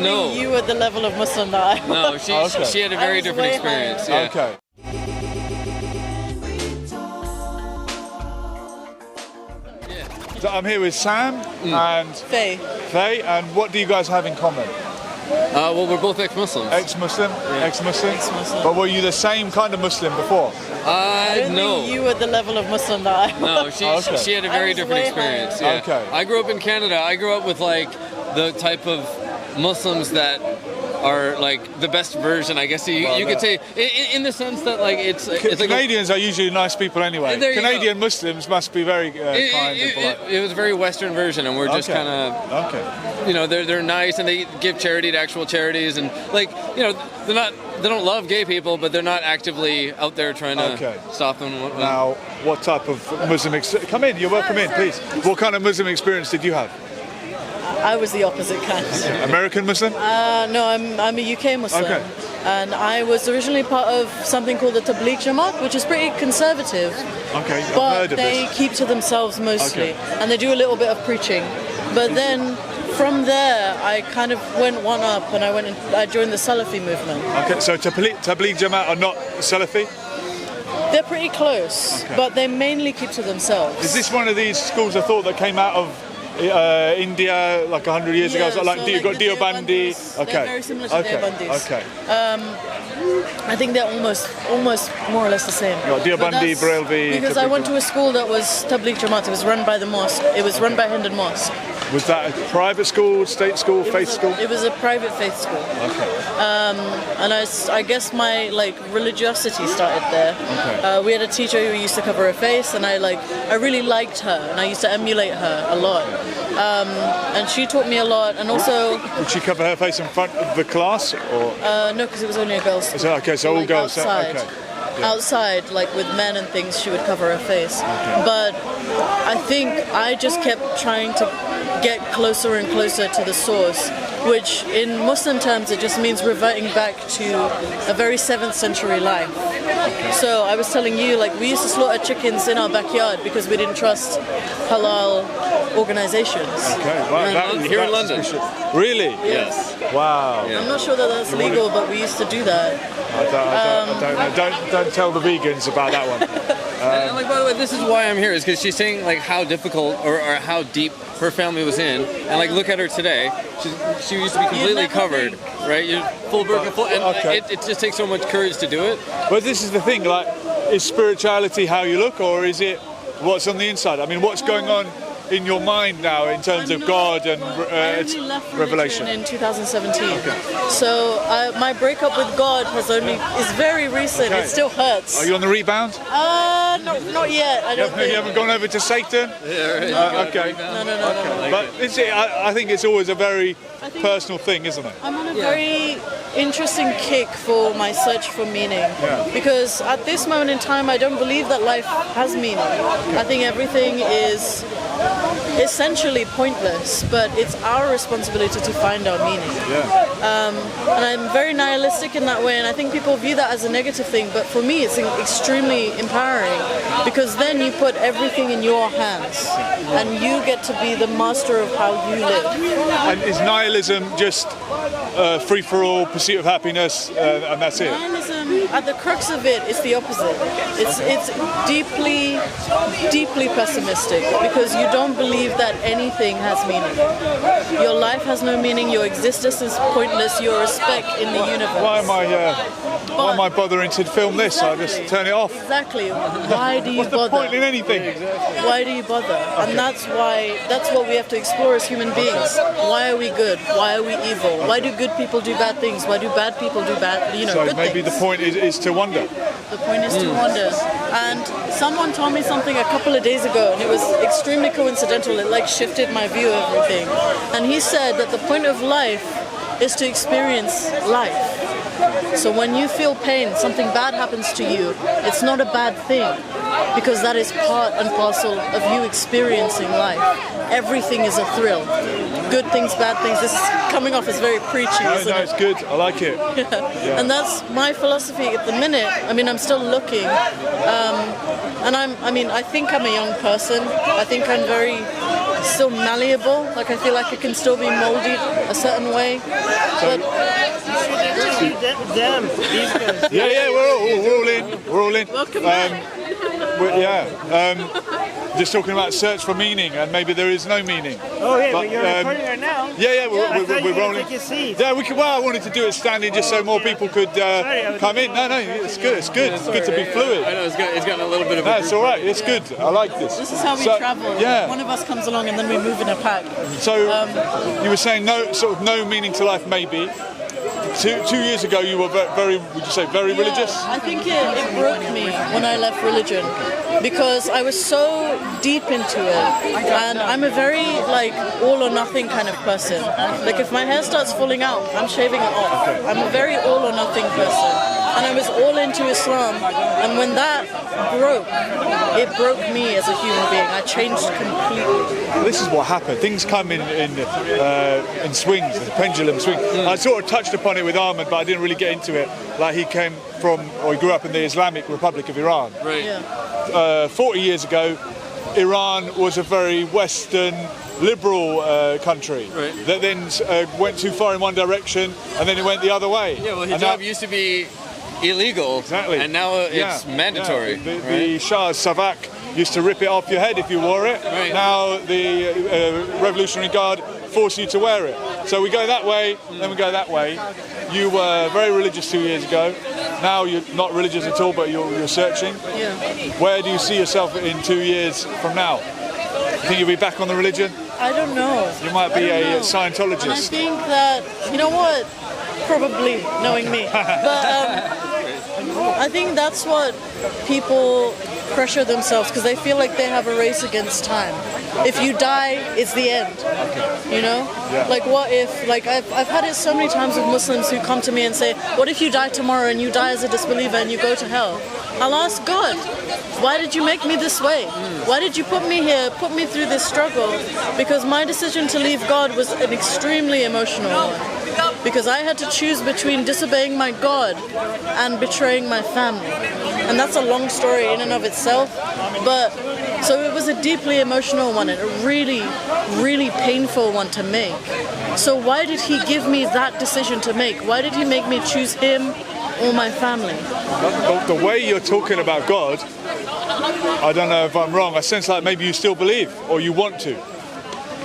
No. think you were the level of Muslim that I was. No, she had a very different experience. Yeah. Okay. So I'm here with Sam and Faye. Faye, and what do you guys have in common? Well, we're both ex-Muslims. Ex-Muslim? Ex-Muslim? Ex-Muslim. But were you the same kind of Muslim before? I don't No. think you were the level of Muslim that I was. No, she had a very was different way experience. higher. Yeah. Okay. I grew up in Canada. I grew up with like the type of Muslims that are like the best version, I guess you could say, in the sense that like it's like Canadians are usually nice people anyway. There you Canadian Muslims must be very kind and polite. it was a very Western version, and we're just Okay. kind of, Okay. you know, they're nice and they give charity to actual charities, and like, you know, they don't love gay people, but they're not actively out there trying to stop them. Now, what type of Muslim come in, you're welcome in, please. What kind of Muslim experience did you have? I was the opposite kind. American Muslim? No, I'm a UK Muslim. Okay. And I was originally part of something called the Tabligh Jamaat, which is pretty conservative. Okay, I've But heard of they this. keep to themselves mostly. Okay. And they do a little bit of preaching. But then from there, I kind of went one up and I joined the Salafi movement. Okay, so Tabligh Jamaat are not Salafi? They're pretty close, but they mainly keep to themselves. Is this one of these schools of thought that came out of India like 100 years ago? So like, so you've got the Deobandi. Deobandis, Okay. they're very similar to Deobandis. Okay. I think they're almost more or less the same. Got Deobandi, But that's Barelvi, Because Tabligh I went to Jamaat. a school that was Tabligh Jamaat. It was run by the mosque. It was run by Hendon Mosque. Was that a private school, state school, faith school? It was a private faith school. Okay. And I guess my like religiosity started there. Okay. We had a teacher who used to cover her face, and I really liked her, and I used to emulate her a lot. And she taught me a lot, and also Would she cover her face in front of the class, or? no, because it was only a girls' school. Okay, so all Like girls. outside. Okay. Outside, like with men and things, she would cover her face. But I think I just kept trying to get closer and closer to the source, which in Muslim terms it just means reverting back to a very 7th century life. So I was telling you, like, we used to slaughter chickens in our backyard because we didn't trust halal organizations. Okay. Wow, Here in London. Really? Yes. Wow. Yeah. I'm not sure that that's legal, but we used to do that. I don't know. Don't tell the vegans about that one. And like, by the way, this is why I'm here, is because she's saying like how difficult or how deep her family was in, and like look at her today. She used to be completely never covered, think. right? You're full burqa, full, and Okay. it just takes so much courage to do it. But this is the thing, like, is spirituality how you look, or is it what's on the inside? I mean, what's going on in your mind now in terms of God and I only left revelation? religion in 2017. So my breakup with God is very recent. Okay. It still hurts. Are you on the rebound? No, not yet. I don't think. You haven't gone over to Satan? Okay. No. But I think it's always a very think- personal thing, isn't it? I'm on a very interesting kick for my search for meaning. Because at this moment in time, I don't believe that life has meaning. I think everything is essentially pointless, but it's our responsibility to find our meaning. And I'm very nihilistic in that way, and I think people view that as a negative thing, but for me it's extremely empowering, because then you put everything in your hands and you get to be the master of how you live. And is nihilism just free-for-all pursuit of happiness, and that's it? Nihilism, at the crux of it, is the opposite. It's deeply pessimistic, because you don't believe that anything has meaning. Your life has no meaning, your existence is pointless, you're a speck in the universe. Why am I bothering to film this? I just turn it off. Exactly. Why do you What's the bother? point in anything? Why do you bother? And that's what we have to explore as human beings. Why are we good? Why are we evil? Why do good people do bad things? Why do bad people do So good maybe things? the point is to wonder. The point is to wonder. And someone told me something a couple of days ago, and it was extremely coincidental. It like shifted my view of everything. And he said that the point of life is to experience life. So when you feel pain, something bad happens to you, it's not a bad thing, because that is part and parcel of you experiencing life. Everything is a thrill. Good things, bad things. This is coming off as very preachy, isn't No, it? it's good. I like it. And that's my philosophy at the minute. I mean, I'm still looking. And I think I'm a young person. I think I'm very still malleable. Like I feel like it can still be molded a certain way. But Damn, these guys. Yeah, we're all in. We're all in. welcome back. Just talking about search for meaning, and maybe there is no meaning. Oh yeah, but you're recording right now. Yeah, I thought you we're were gonna rolling. take your seat. Yeah, we could. Well, I wanted to do it standing just so more people could come in. No, it's good. It's good. It's good to be fluid. I know it's gotten a little bit of a That's all right. It's good. I like this. This is how we travel. Yeah. One of us comes along and then we move in a pack. So you were saying no meaning to life, maybe. 2 years ago, you were very, would you say, very religious? I think it broke me when I left religion because I was so deep into it, and I'm a very all or nothing kind of person. Like if my hair starts falling out, I'm shaving it off. I'm a very all or nothing person, and I was all into Islam. And when that broke, it broke me as a human being. I changed completely. This is what happened. Things come in swings, the pendulum swing. I sort of touched upon it with Ahmed, but I didn't really get into it. Like he came from, or he grew up in the Islamic Republic of Iran. Right. Yeah. 40 years ago, Iran was a very Western, liberal country that then went too far in one direction, and then it went the other way. Yeah, well, hijab used to be illegal, exactly, and now it's mandatory. Yeah. The Shah Savak used to rip it off your head if you wore it. Right. Now the Revolutionary Guard force you to wear it. So we go that way, then we go that way. You were very religious 2 years ago. Now you're not religious at all, but you're searching. Yeah. Where do you see yourself in 2 years from now? You think you'll be back on the religion? I don't know. You might be a And I Scientologist. think that, you know what? Probably, knowing me. But I think that's what people pressure themselves because they feel like they have a race against time. If you die, it's the end. You know? Yeah. Like what if, I've had it so many times with Muslims who come to me and say, what if you die tomorrow and you die as a disbeliever and you go to hell? I'll ask God, why did you make me this way? Why did you put me here, put me through this struggle? Because my decision to leave God was an extremely emotional one. Because I had to choose between disobeying my God and betraying my family. And that's a long story in and of itself. But so it was a deeply emotional one and a really, really painful one to make. So why did he give me that decision to make? Why did he make me choose him or my family? The way you're talking about God, I don't know if I'm wrong. I sense like maybe you still believe or you want to.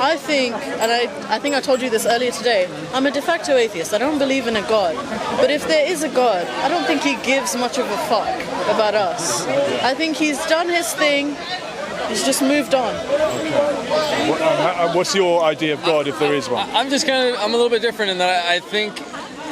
I think, and I think I told you this earlier today, I'm a de facto atheist. I don't believe in a God. But if there is a God, I don't think he gives much of a fuck about us. I think he's done his thing. He's just moved on. What's your idea of God if there is one? I'm a little bit different in that I think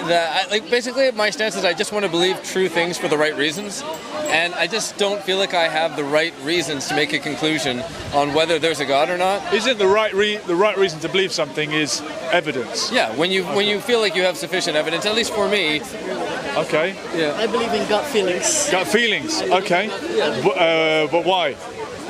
that, basically my stance is I just want to believe true things for the right reasons. And I just don't feel like I have the right reasons to make a conclusion on whether there's a God or not. Isn't the right reason to believe something is evidence? Yeah, when you feel like you have sufficient evidence, at least for me. Okay. Yeah. I believe in gut feelings. Gut feelings. Okay. But why?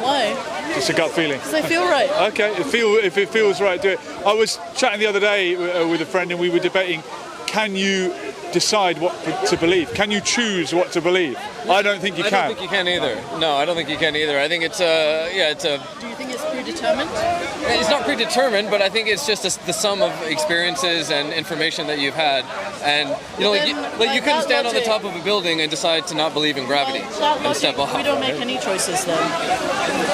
Why? Just a gut feeling. Because I feel right. Okay. If it feels right, do it. I was chatting the other day with a friend, and we were debating: can you decide what to believe? Can you choose what to believe? I don't think you can. I don't think you can either. No, I don't think you can either. I think it's a. Do you think it's predetermined? It's not predetermined, but I think it's just the sum of experiences and information that you've had. And you couldn't stand on the top of a building and decide to not believe in gravity and step off. We don't make any choices then,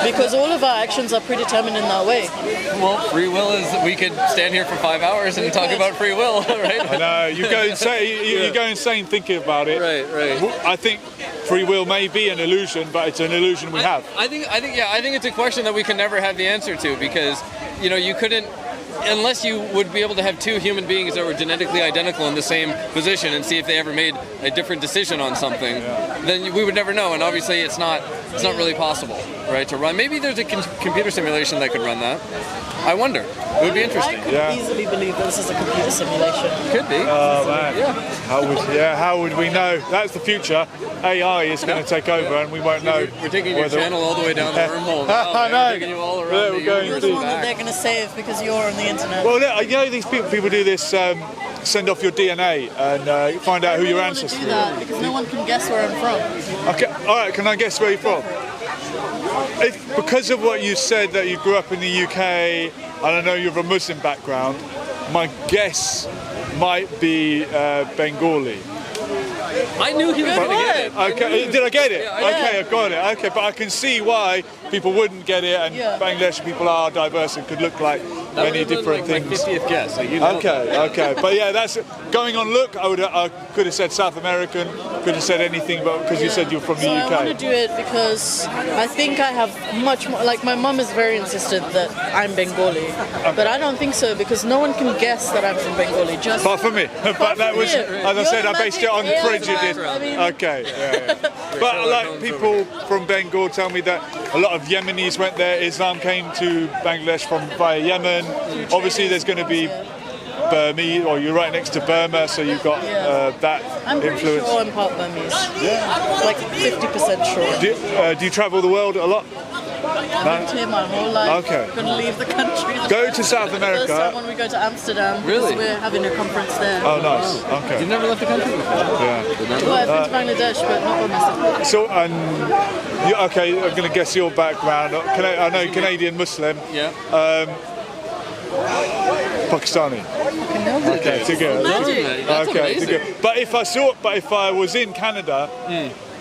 because all of our actions are predetermined in that way. Well, free will is we could stand here for 5 hours and talk about free will, right? I know you go insane thinking about it. Right. I think free will may be an illusion, but it's an illusion we have. I think it's a question that we can never have the answer to, because you couldn't, unless you would be able to have two human beings that were genetically identical in the same position and see if they ever made a different decision on something, then we would never know. And obviously it's not really possible, right, to run. Maybe there's a computer simulation that could run that. I wonder. It would be interesting. I could easily believe that this is a computer simulation. Could be. Oh man. Yeah. How would we know? That's the future. AI is going to take over, and we won't know. We're taking your channel all the way down the wormhole. I know. We're taking you all around the You're universe the and one that back. they're going to save because you're on the internet. Well, these people do this. Send off your DNA and find out who your ancestry do that because no one can guess where I'm from. Okay. All right. Can I guess where you're from? because of what you said that you grew up in the UK, and I know you have a Muslim background, my guess might be Bengali. I knew he was going to get it. Okay, did I get it? Yeah, okay, I got it. Okay, but I can see why people wouldn't get it, and Bangladeshi people are diverse and could look like many different like things. My 50th guess. Like, you know Okay. But yeah, that's going on. Look, I could have said South American, could have said anything, but because you said you're from the UK. I want to do it because I think I have much more. Like my mum is very insistent that I'm Bengali, but I don't think so because no one can guess that I'm from Bengali. Just apart from me. But that was, as I said, I based it on prejudice. Okay. But like people from Bengal tell me that a lot of Yemenis went there. Islam came to Bangladesh from via Yemen. Obviously, there's going to be Burmese, or you're right next to Burma, so you've got that I'm pretty influence. sure I'm part Burmese. Like 50% sure. Do you travel the world a lot? I've lived here my whole life. Okay. I'm going to leave the country. Go to South America. First time when we go to Amsterdam. Really? Because we're having a conference there. Oh, nice. Okay. You've never left the country before? Yeah. Well, I've been to Bangladesh, but not by myself. So, okay, I'm going to guess your background. I know Canadian Muslim. Yeah. Pakistani. Okay, too good. That's Okay, too amazing. good. But if I was in Canada,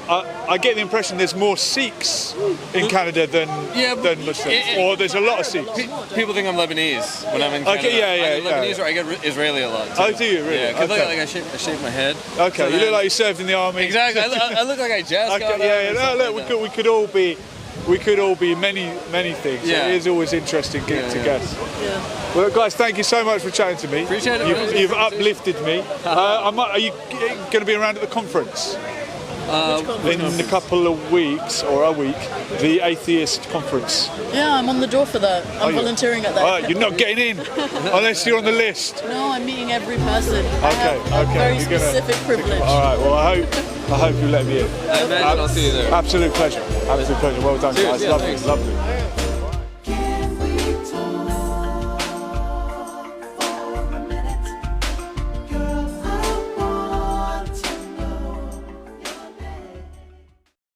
I get the impression there's more Sikhs in Canada than Muslims, or there's a lot of Sikhs. People think I'm Lebanese when I'm in Canada. Okay, yeah, I get Lebanese or I get Israeli a lot. Too. Oh, do you really? Yeah, because Okay. I shave my head. Okay, So you look then- like you served in the army. Exactly. I look like I just got out Okay, or no, something look, like that. we could all be many things. Yeah. It is always interesting to guess. Yeah. Well, guys, thank you so much for chatting to me. Appreciate it. You've uplifted me. Are you going to be around at the conference? In a couple of weeks, or a week, the Atheist Conference. Yeah, I'm on the door for that. I'm volunteering at that. Oh, you're not getting in unless you're on the list. No, I'm meeting every person. I Okay, have a very you're gonna- specific privilege. All right. Well, I hope you let me in. I imagine I'll see you there. Absolute pleasure. Well done, Cheers, guys. yeah, Lovely, thanks. lovely.